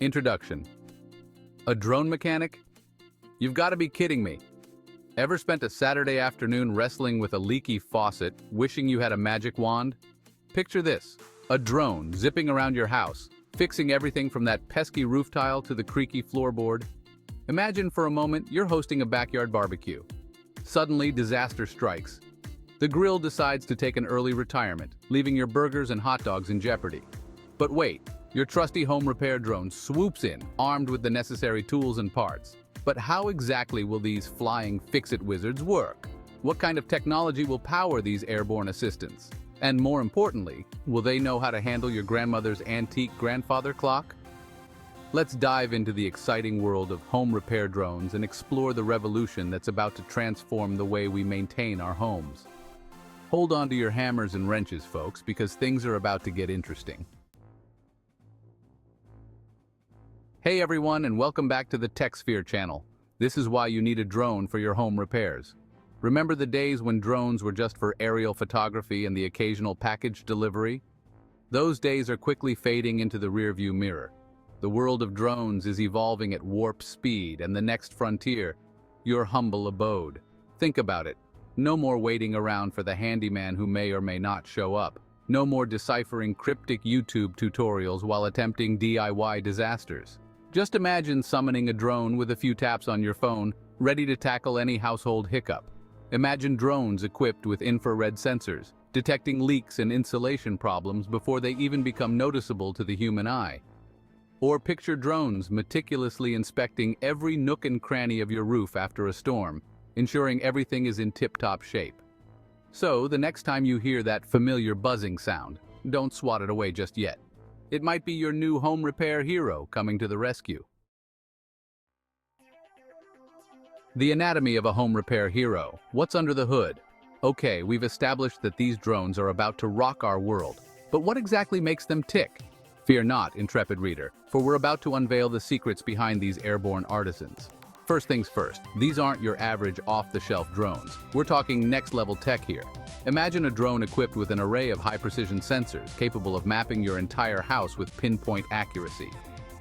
Introduction. A drone mechanic? You've got to be kidding me. Ever spent a Saturday afternoon wrestling with a leaky faucet, wishing you had a magic wand? Picture this, a drone zipping around your house, fixing everything from that pesky roof tile to the creaky floorboard. Imagine for a moment you're hosting a backyard barbecue. Suddenly, disaster strikes. The grill decides to take an early retirement, leaving your burgers and hot dogs in jeopardy. But wait, your trusty home repair drone swoops in, armed with the necessary tools and parts. But how exactly will these flying fix-it wizards work? What kind of technology will power these airborne assistants? And more importantly, will they know how to handle your grandmother's antique grandfather clock? Let's dive into the exciting world of home repair drones and explore the revolution that's about to transform the way we maintain our homes. Hold on to your hammers and wrenches, folks, because things are about to get interesting. Hey everyone, and welcome back to the TechSphere channel. This is why you need a drone for your home repairs. Remember the days when drones were just for aerial photography and the occasional package delivery? Those days are quickly fading into the rearview mirror. The world of drones is evolving at warp speed, and the next frontier, your humble abode. Think about it. No more waiting around for the handyman who may or may not show up. No more deciphering cryptic YouTube tutorials while attempting DIY disasters. Just imagine summoning a drone with a few taps on your phone, ready to tackle any household hiccup. Imagine drones equipped with infrared sensors, detecting leaks and insulation problems before they even become noticeable to the human eye. Or picture drones meticulously inspecting every nook and cranny of your roof after a storm, ensuring everything is in tip-top shape. So, the next time you hear that familiar buzzing sound, don't swat it away just yet. It might be your new home repair hero coming to the rescue. The anatomy of a home repair hero. What's under the hood? Okay, we've established that these drones are about to rock our world. But what exactly makes them tick? Fear not, intrepid reader, for we're about to unveil the secrets behind these airborne artisans. First things first, these aren't your average off-the-shelf drones. We're talking next-level tech here. Imagine a drone equipped with an array of high-precision sensors capable of mapping your entire house with pinpoint accuracy.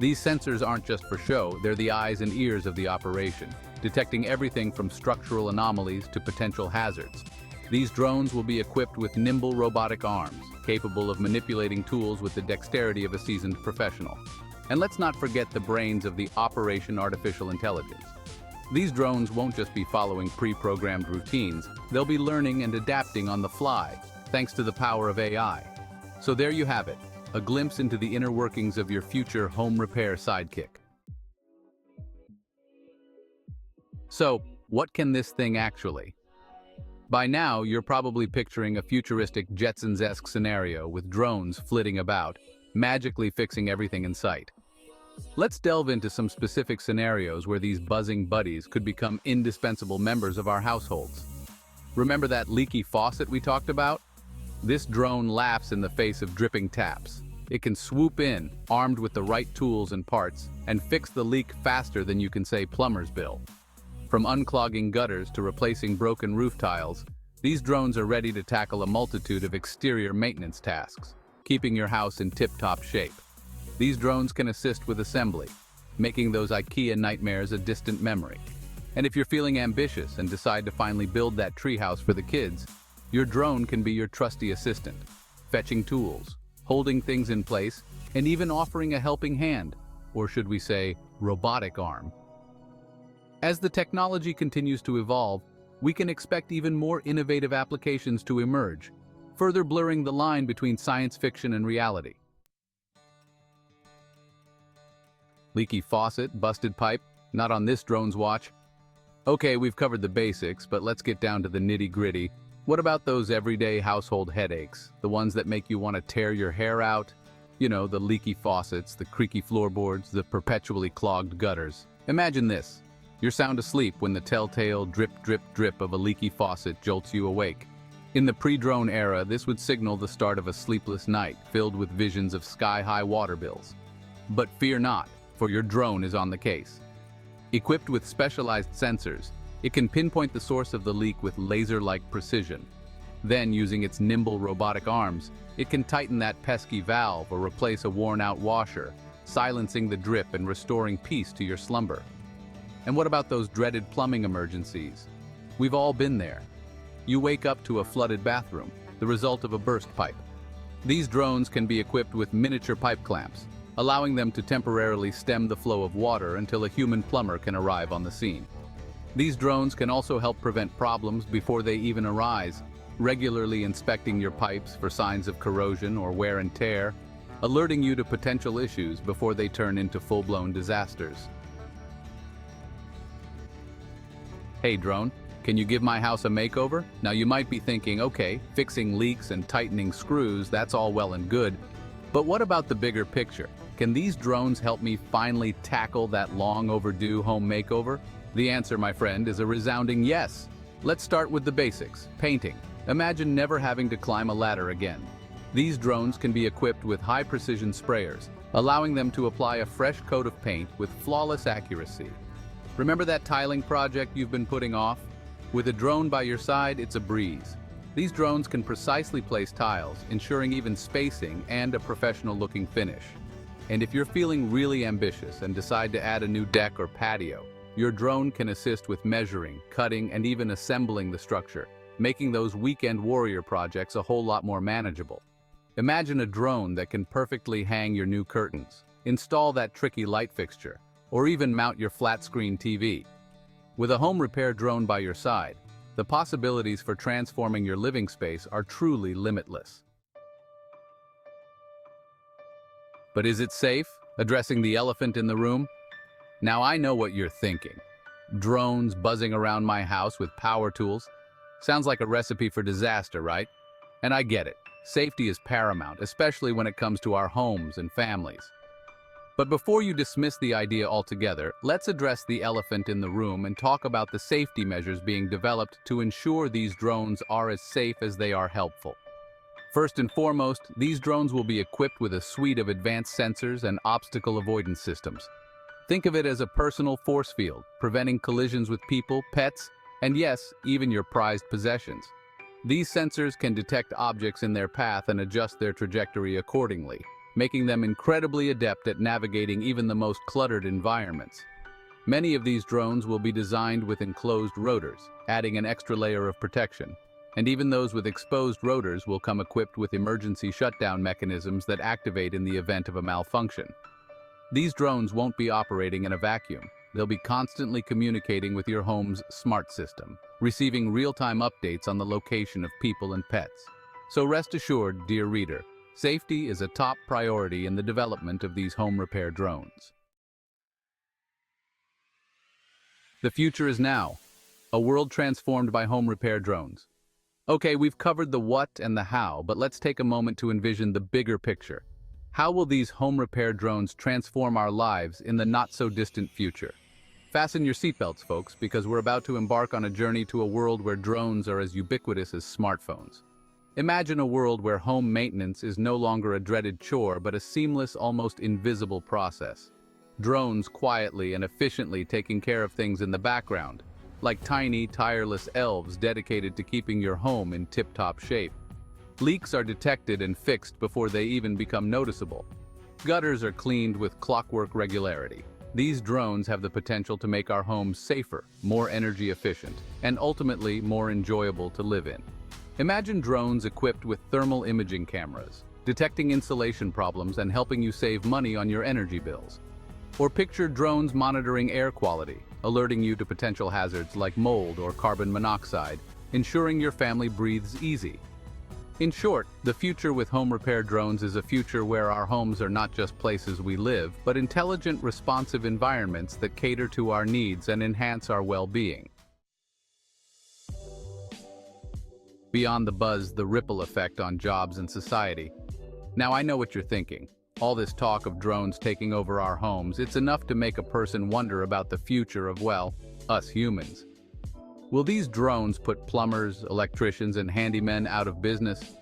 These sensors aren't just for show, they're the eyes and ears of the operation, detecting everything from structural anomalies to potential hazards. These drones will be equipped with nimble robotic arms, capable of manipulating tools with the dexterity of a seasoned professional. And let's not forget the brains of the Operation Artificial Intelligence. These drones won't just be following pre-programmed routines, they'll be learning and adapting on the fly, thanks to the power of AI. So there you have it, a glimpse into the inner workings of your future home repair sidekick. So, what can this thing actually? By now, you're probably picturing a futuristic Jetsons-esque scenario with drones flitting about, magically fixing everything in sight. Let's delve into some specific scenarios where these buzzing buddies could become indispensable members of our households. Remember that leaky faucet we talked about? This drone laughs in the face of dripping taps. It can swoop in, armed with the right tools and parts, and fix the leak faster than you can say plumber's bill. From unclogging gutters to replacing broken roof tiles, these drones are ready to tackle a multitude of exterior maintenance tasks, keeping your house in tip-top shape. These drones can assist with assembly, making those IKEA nightmares a distant memory. And if you're feeling ambitious and decide to finally build that treehouse for the kids, your drone can be your trusty assistant, fetching tools, holding things in place, and even offering a helping hand, or should we say, robotic arm. As the technology continues to evolve, we can expect even more innovative applications to emerge, further blurring the line between science fiction and reality. Leaky faucet, busted pipe, not on this drone's watch. Okay, we've covered the basics, but let's get down to the nitty-gritty. What about those everyday household headaches? The ones that make you want to tear your hair out? You know, the leaky faucets, the creaky floorboards, the perpetually clogged gutters. Imagine this. You're sound asleep when the telltale drip, drip, drip of a leaky faucet jolts you awake. In the pre-drone era, this would signal the start of a sleepless night filled with visions of sky-high water bills. But fear not, for your drone is on the case. Equipped with specialized sensors, it can pinpoint the source of the leak with laser-like precision. Then, using its nimble robotic arms, it can tighten that pesky valve or replace a worn-out washer, silencing the drip and restoring peace to your slumber. And what about those dreaded plumbing emergencies? We've all been there. You wake up to a flooded bathroom, the result of a burst pipe. These drones can be equipped with miniature pipe clamps, allowing them to temporarily stem the flow of water until a human plumber can arrive on the scene. These drones can also help prevent problems before they even arise, regularly inspecting your pipes for signs of corrosion or wear and tear, alerting you to potential issues before they turn into full-blown disasters. Hey drone, can you give my house a makeover? Now you might be thinking, okay, fixing leaks and tightening screws, that's all well and good. But what about the bigger picture? Can these drones help me finally tackle that long overdue home makeover? The answer, my friend, is a resounding yes. Let's start with the basics, painting. Imagine never having to climb a ladder again. These drones can be equipped with high-precision sprayers, allowing them to apply a fresh coat of paint with flawless accuracy. Remember that tiling project you've been putting off? With a drone by your side, it's a breeze. These drones can precisely place tiles, ensuring even spacing and a professional-looking finish. And if you're feeling really ambitious and decide to add a new deck or patio, your drone can assist with measuring, cutting, and even assembling the structure, making those weekend warrior projects a whole lot more manageable. Imagine a drone that can perfectly hang your new curtains, install that tricky light fixture, or even mount your flat-screen TV. With a home repair drone by your side, the possibilities for transforming your living space are truly limitless. But is it safe? Addressing the elephant in the room? Now I know what you're thinking. Drones buzzing around my house with power tools? Sounds like a recipe for disaster, right? And I get it. Safety is paramount, especially when it comes to our homes and families. But before you dismiss the idea altogether, let's address the elephant in the room and talk about the safety measures being developed to ensure these drones are as safe as they are helpful. First and foremost, these drones will be equipped with a suite of advanced sensors and obstacle avoidance systems. Think of it as a personal force field, preventing collisions with people, pets, and yes, even your prized possessions. These sensors can detect objects in their path and adjust their trajectory accordingly, making them incredibly adept at navigating even the most cluttered environments. Many of these drones will be designed with enclosed rotors, adding an extra layer of protection. And even those with exposed rotors will come equipped with emergency shutdown mechanisms that activate in the event of a malfunction. These drones won't be operating in a vacuum. They'll be constantly communicating with your home's smart system, receiving real-time updates on the location of people and pets. So rest assured, dear reader, safety is a top priority in the development of these home repair drones. The future is now. A world transformed by home repair drones. Okay, we've covered the what and the how, but let's take a moment to envision the bigger picture. How will these home repair drones transform our lives in the not-so-distant future? Fasten your seatbelts, folks, because we're about to embark on a journey to a world where drones are as ubiquitous as smartphones. Imagine a world where home maintenance is no longer a dreaded chore, but a seamless, almost invisible process. Drones quietly and efficiently taking care of things in the background, like tiny, tireless elves dedicated to keeping your home in tip-top shape. Leaks are detected and fixed before they even become noticeable. Gutters are cleaned with clockwork regularity. These drones have the potential to make our homes safer, more energy efficient, and ultimately more enjoyable to live in. Imagine drones equipped with thermal imaging cameras, detecting insulation problems and helping you save money on your energy bills. Or picture drones monitoring air quality, alerting you to potential hazards like mold or carbon monoxide, ensuring your family breathes easy. In short, the future with home repair drones is a future where our homes are not just places we live, but intelligent, responsive environments that cater to our needs and enhance our well-being. Beyond the buzz, the ripple effect on jobs and society. Now I know what you're thinking. All this talk of drones taking over our homes, it's enough to make a person wonder about the future of, well, us humans. Will these drones put plumbers, electricians, and handymen out of business?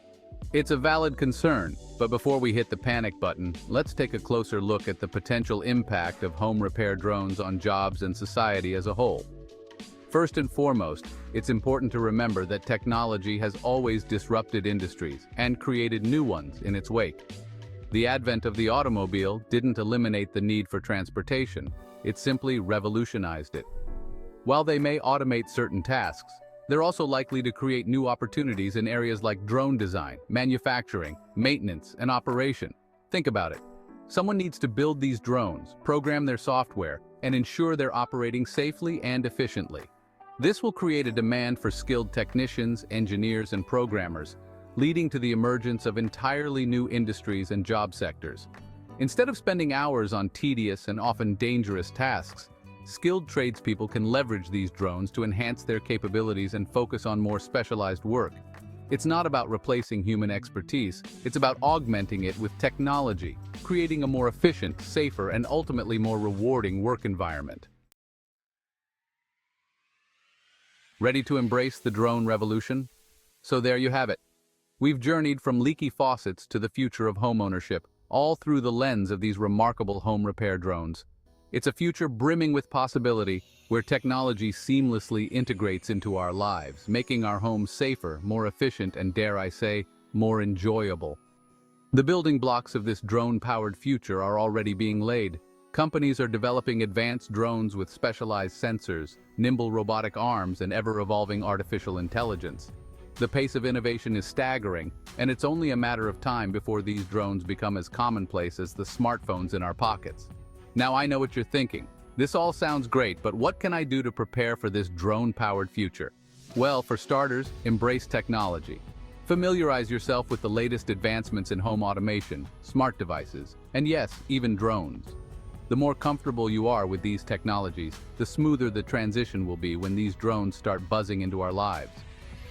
It's a valid concern, but before we hit the panic button, let's take a closer look at the potential impact of home repair drones on jobs and society as a whole. First and foremost, it's important to remember that technology has always disrupted industries and created new ones in its wake. The advent of the automobile didn't eliminate the need for transportation, it simply revolutionized it. While they may automate certain tasks, they're also likely to create new opportunities in areas like drone design, manufacturing, maintenance, and operation. Think about it. Someone needs to build these drones, program their software, and ensure they're operating safely and efficiently. This will create a demand for skilled technicians, engineers, and programmers, leading to the emergence of entirely new industries and job sectors. Instead of spending hours on tedious and often dangerous tasks, skilled tradespeople can leverage these drones to enhance their capabilities and focus on more specialized work. It's not about replacing human expertise, it's about augmenting it with technology, creating a more efficient, safer, and ultimately more rewarding work environment. Ready to embrace the drone revolution? So there you have it. We've journeyed from leaky faucets to the future of homeownership, all through the lens of these remarkable home repair drones. It's a future brimming with possibility, where technology seamlessly integrates into our lives, making our homes safer, more efficient, and dare I say, more enjoyable. The building blocks of this drone-powered future are already being laid. Companies are developing advanced drones with specialized sensors, nimble robotic arms, and ever-evolving artificial intelligence. The pace of innovation is staggering, and it's only a matter of time before these drones become as commonplace as the smartphones in our pockets. Now I know what you're thinking. This all sounds great, but what can I do to prepare for this drone-powered future? Well, for starters, embrace technology. Familiarize yourself with the latest advancements in home automation, smart devices, and yes, even drones. The more comfortable you are with these technologies, the smoother the transition will be when these drones start buzzing into our lives.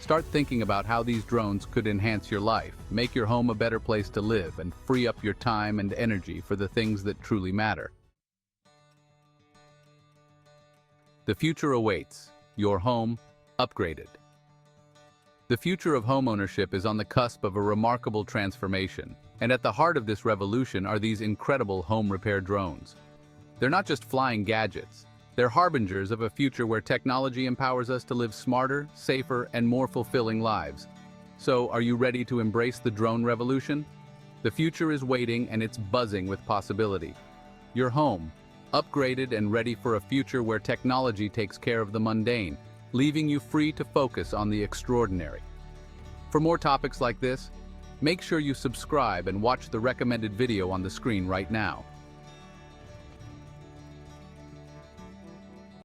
Start thinking about how these drones could enhance your life, make your home a better place to live, and free up your time and energy for the things that truly matter. The future awaits. Your home, upgraded. The future of homeownership is on the cusp of a remarkable transformation, and at the heart of this revolution are these incredible home repair drones. They're not just flying gadgets. They're harbingers of a future where technology empowers us to live smarter, safer, and more fulfilling lives. So, are you ready to embrace the drone revolution? The future is waiting, and it's buzzing with possibility. Your home, upgraded and ready for a future where technology takes care of the mundane, leaving you free to focus on the extraordinary. For more topics like this, make sure you subscribe and watch the recommended video on the screen right now.